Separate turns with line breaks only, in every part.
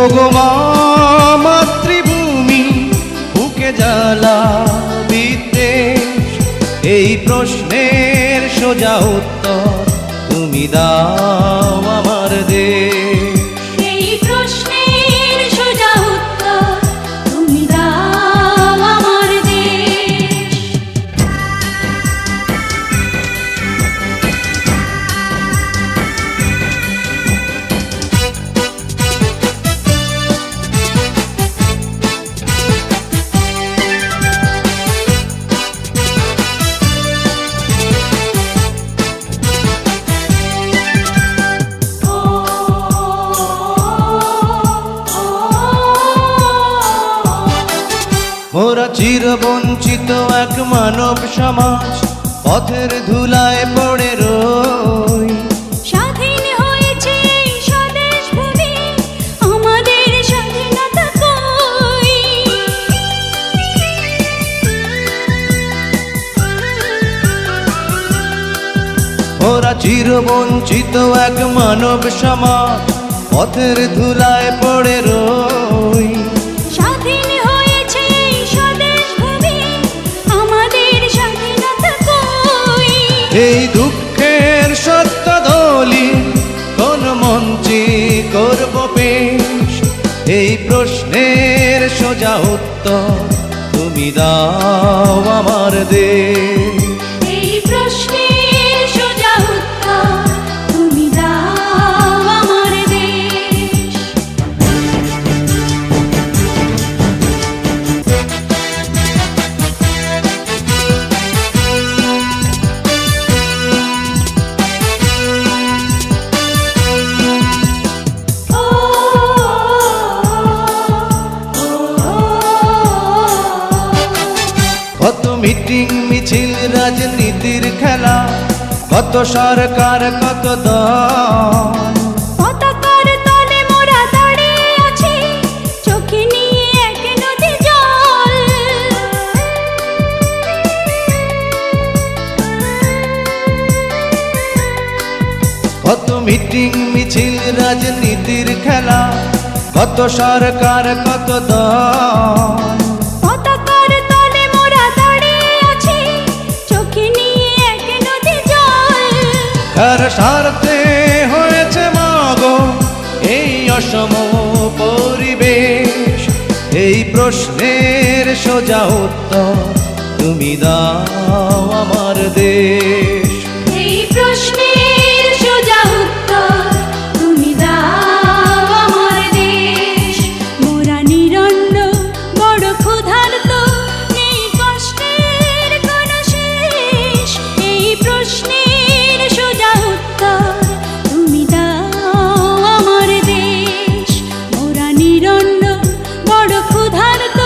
ওগো মা মাতৃভূমি বুকে জ্বালা বিদ্বেষ, এই প্রশ্নের সোজা উত্তর তুমি দাও আমার দেশ।
এই প্রশ্নের সোজা উত্তর তুমি দাও আমার দেশ।
মোরা চিরবঞ্চিত এক মানব সমাজ, পথের ধুলায় পড়ে রই।
স্বাধীন হয়েছে এই স্বদেশ ভূমি, আমাদের স্বাধীনতা কই?
মোরা চিরবঞ্চিত এক মানব সমাজ, পথের ধুলায় পড়ে রই।
স্বাধীন হয়েছে এই স্বদেশ ভূমি, আমাদের স্বাধীনতা কই?
এই দুঃখের সত্য দলি কোন মঞ্চে করব পেশ, এই প্রশ্নের সোজা উত্তর তুমি দাও আমার দেশ।
এই প্রশ্নের সোজা উত্তর তুমি দাও আমার দেশ।
কত মিটিং মিছিল রাজনীতির খেলা, কত সরকার কত দল।
পতাকার তলে মোরা দাঁড়িয়ে আছি, চোখে নিয়ে এক নদী জল।
কত মিটিং মিছিল রাজনীতির খেলা, কত সরকার কত দল।
পতাকার তলে মোরা দাঁড়িয়ে আছি, চোখে নিয়ে এক নদী জল।
কার স্বার্থে হয়েছে মাগো এই অসম পরিবেশ, এই প্রশ্নের সোজা উত্তর তুমি দাও আমার দেশ।
এই প্রশ্নের সোজা উত্তর তুমি দাও আমার দেশ। মোরা নিরন্ন বড় ক্ষুধার্ত, নেই কষ্টের কোনো শেষ, এই প্রশ্নের সোজা উত্তর তুমি দাও আমার দেশ। মোরা নিরন্ন বড় ক্ষুধার্ত,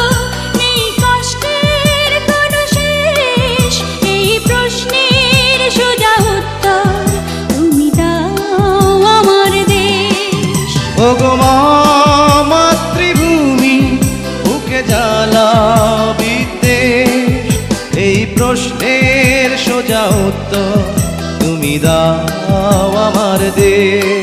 নেই কষ্টের কোনো শেষ, এই প্রশ্নের সোজা উত্তর তুমি দাও আমার দেশ।
ওগো মা মাতৃভূমি বুকে জ্বালা বিদ্বেষ, এই প্রশ্নের সোজা উত্তর তুমি দাও আমার দেশ।